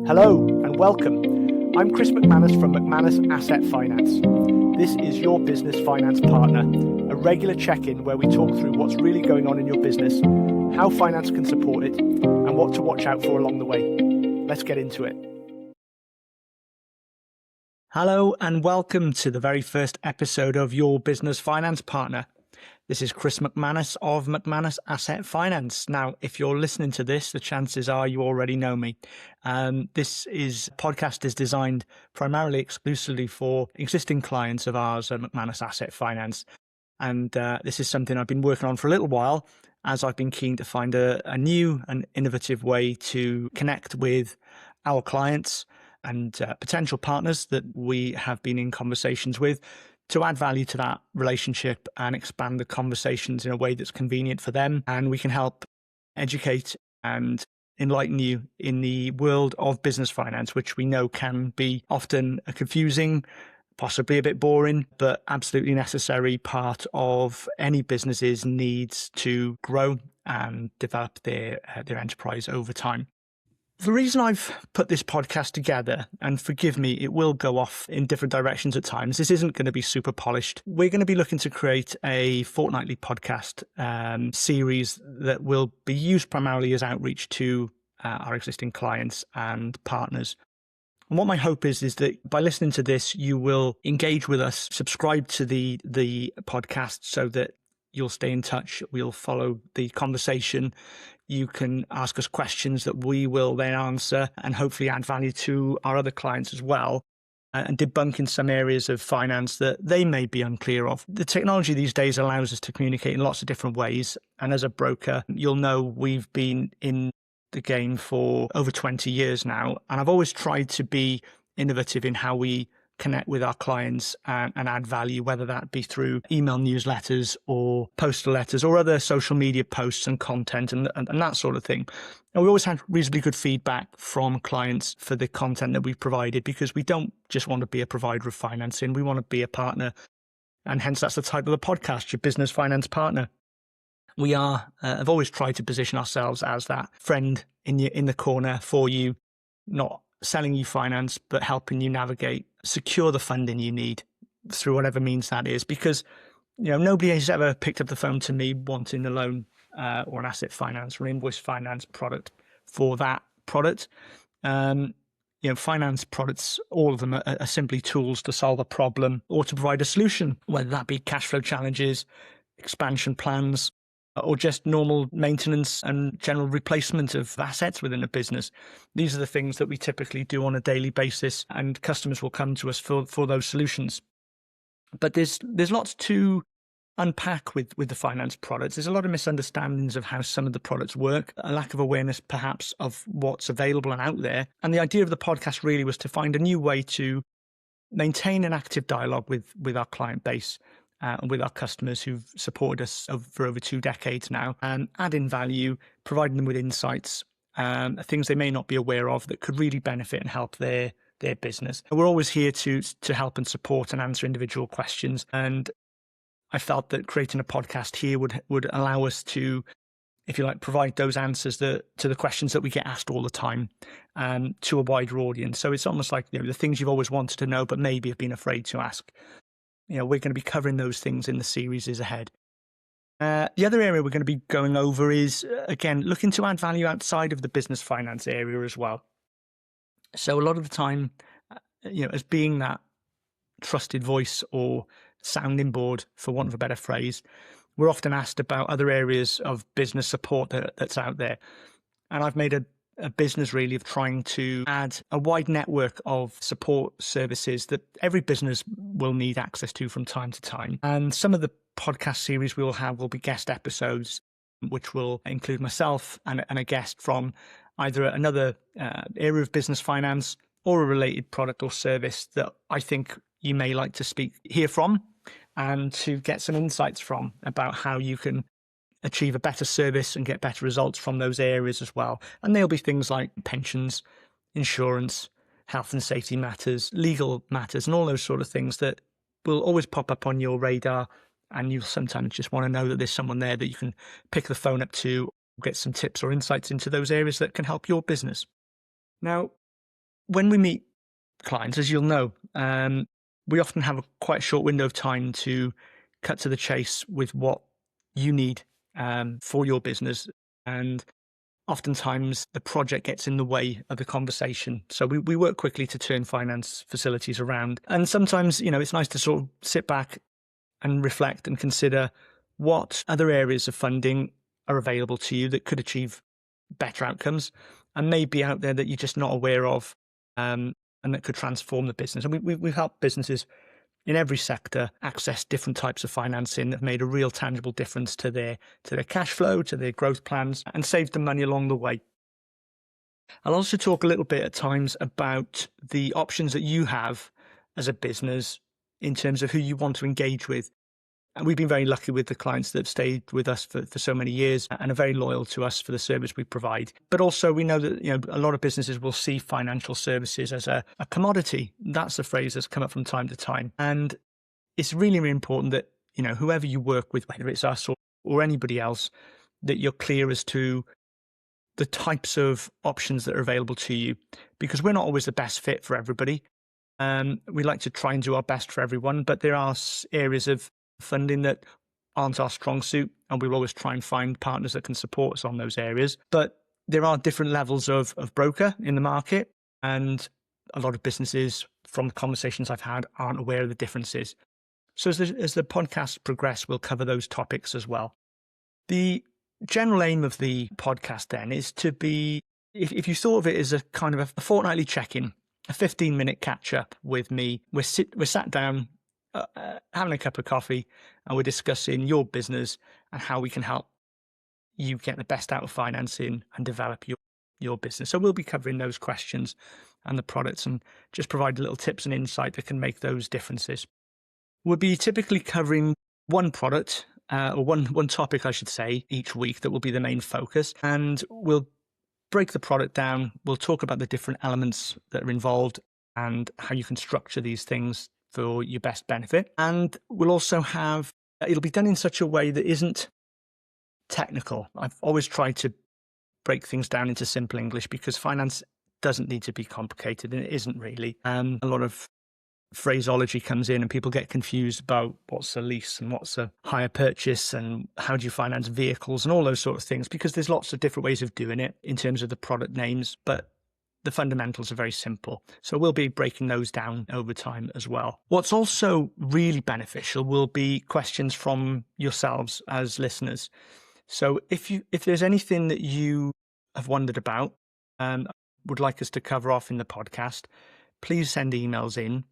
Hello and welcome. I'm Chris MacManus from MacManus Asset Finance. This is your business finance partner, a regular check-in where we talk through what's really going on in your business, how finance can support it, and what to watch out for along the way. Let's get into it. Hello and welcome to the very first episode of Your Business Finance Partner. This is Chris MacManus of MacManus Asset Finance. Now, if you're listening to this, the chances are you already know me. This podcast is designed primarily exclusively for existing clients of ours at MacManus Asset Finance. And this is something I've been working on for a little while, as I've been keen to find a new and innovative way to connect with our clients and potential partners that we have been in conversations with, to add value to that relationship and expand the conversations in a way that's convenient for them. And we can help educate and enlighten you in the world of business finance, which we know can be often a confusing, possibly a bit boring, but absolutely necessary part of any business's needs to grow and develop their enterprise over time. The reason I've put this podcast together, and forgive me, it will go off in different directions at times. This isn't going to be super polished. We're going to be looking to create a fortnightly podcast series that will be used primarily as outreach to our existing clients and partners. And what my hope is that by listening to this, you will engage with us, subscribe to the podcast so that you'll stay in touch. We'll follow the conversation. You can ask us questions that we will then answer and hopefully add value to our other clients as well, and debunk in some areas of finance that they may be unclear of. The technology these days allows us to communicate in lots of different ways. And as a broker, you'll know we've been in the game for over 20 years now. And I've always tried to be innovative in how we connect with our clients and add value, whether that be through email newsletters or postal letters or other social media posts and content and that sort of thing. And we always had reasonably good feedback from clients for the content that we've provided, because we don't just want to be a provider of financing, we want to be a partner. And hence that's the title of the podcast, Your Business Finance Partner. We have always tried to position ourselves as that friend in the corner for you, not selling you finance, but helping you navigate, secure the funding you need through whatever means that is. Because, nobody has ever picked up the phone to me wanting a loan or an asset finance or invoice finance product for that product. Finance products, all of them are simply tools to solve a problem or to provide a solution, whether that be cash flow challenges, expansion plans, or just normal maintenance and general replacement of assets within a business. These are the things that we typically do on a daily basis, and customers will come to us for those solutions. But there's lots to unpack with the finance products. There's a lot of misunderstandings of how some of the products work, a lack of awareness perhaps of what's available and out there. And the idea of the podcast really was to find a new way to maintain an active dialogue with our client base, and with our customers who've supported us for over 2 decades now, and add in value, providing them with insights, things they may not be aware of that could really benefit and help their business. We're always here to help and support and answer individual questions. And I felt that creating a podcast here would allow us to, if you like, provide those answers to the questions that we get asked all the time, to a wider audience. So it's almost like the things you've always wanted to know but maybe have been afraid to ask. We're going to be covering those things in the series ahead. The other area we're going to be going over is, again, looking to add value outside of the business finance area as well. So a lot of the time, as being that trusted voice or sounding board, for want of a better phrase, we're often asked about other areas of business support that's out there. And I've made a business really of trying to add a wide network of support services that every business will need access to from time to time. And some of the podcast series we will have will be guest episodes, which will include myself and a guest from either another area of business finance or a related product or service that I think you may like to hear from, and to get some insights from about how you can achieve a better service and get better results from those areas as well. And there'll be things like pensions, insurance, health and safety matters, legal matters, and all those sort of things that will always pop up on your radar. And you'll sometimes just want to know that there's someone there that you can pick the phone up to, get some tips or insights into those areas that can help your business. Now, when we meet clients, as you'll know, we often have quite a short window of time to cut to the chase with what you need for your business. And oftentimes the project gets in the way of the conversation. So we work quickly to turn finance facilities around. And sometimes, it's nice to sort of sit back and reflect and consider what other areas of funding are available to you that could achieve better outcomes and may be out there that you're just not aware of, and that could transform the business. And we've helped businesses in every sector access different types of financing that have made a real tangible difference to their cash flow, to their growth plans, and saved them money along the way. I'll also talk a little bit at times about the options that you have as a business in terms of who you want to engage with. And we've been very lucky with the clients that have stayed with us for so many years and are very loyal to us for the service we provide. But also we know that a lot of businesses will see financial services as a commodity. That's a phrase that's come up from time to time. And it's really, really important that, whoever you work with, whether it's us or anybody else, that you're clear as to the types of options that are available to you, because we're not always the best fit for everybody. We like to try and do our best for everyone, but there are areas of funding that aren't our strong suit, and we'll always try and find partners that can support us on those areas. But there are different levels of broker in the market, and a lot of businesses, from the conversations I've had, aren't aware of the differences. So as the podcast progresses, we'll cover those topics as well. The general aim of the podcast then is to be, if you thought of it as a kind of a fortnightly check-in, a 15-minute catch-up with me. We're sat down, having a cup of coffee, and we're discussing your business and how we can help you get the best out of financing and develop your business. So we'll be covering those questions and the products and just provide little tips and insight that can make those differences. We'll be typically covering one product or one topic, I should say, each week that will be the main focus. And we'll break the product down. We'll talk about the different elements that are involved and how you can structure these things for your best benefit. And we'll also it'll be done in such a way that isn't technical. I've always tried to break things down into simple English because finance doesn't need to be complicated, and it isn't really. A lot of phraseology comes in and people get confused about what's a lease and what's a hire purchase and how do you finance vehicles and all those sort of things, because there's lots of different ways of doing it in terms of the product names, but the fundamentals are very simple. So we'll be breaking those down over time as well. What's also really beneficial will be questions from yourselves as listeners. So if there's anything that you have wondered about and would like us to cover off in the podcast, please send emails in.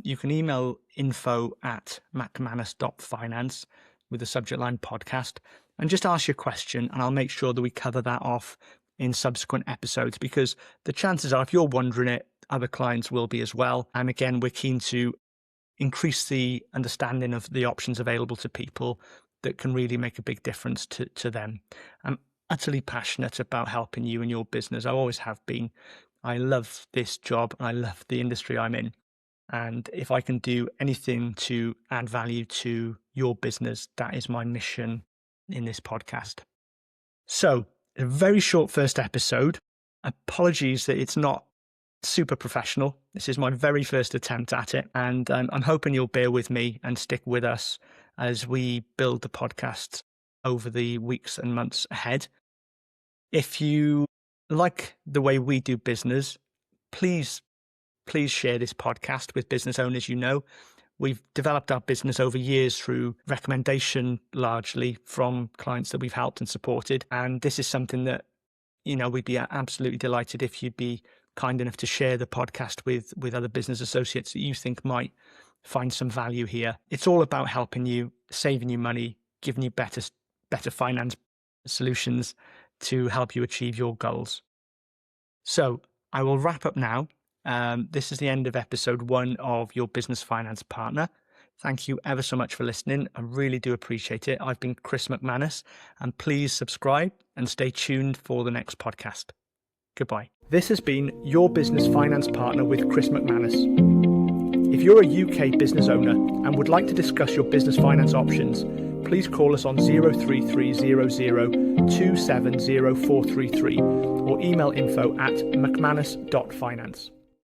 You can email info@macmanus.finance with the subject line podcast, and just ask your question, and I'll make sure that we cover that off in subsequent episodes, because the chances are, if you're wondering it, other clients will be as well. And again, we're keen to increase the understanding of the options available to people that can really make a big difference to them. I'm utterly passionate about helping you and your business. I always have been. I love this job and I love the industry I'm in. And if I can do anything to add value to your business, that is my mission in this podcast. So, a very short first episode. Apologies that it's not super professional. This is my very first attempt at it. And I'm hoping you'll bear with me and stick with us as we build the podcast over the weeks and months ahead. If you like the way we do business, please share this podcast with business owners you know. We've developed our business over years through recommendation, largely from clients that we've helped and supported. And this is something that, we'd be absolutely delighted if you'd be kind enough to share the podcast with other business associates that you think might find some value here. It's all about helping you, saving you money, giving you better finance solutions to help you achieve your goals. So I will wrap up now. This is the end of episode 1 of Your Business Finance Partner. Thank you ever so much for listening. I really do appreciate it. I've been Chris MacManus, and please subscribe and stay tuned for the next podcast. Goodbye. This has been Your Business Finance Partner with Chris MacManus. If you're a UK business owner and would like to discuss your business finance options, please call us on 03300 270 433 or email info@macmanus.finance.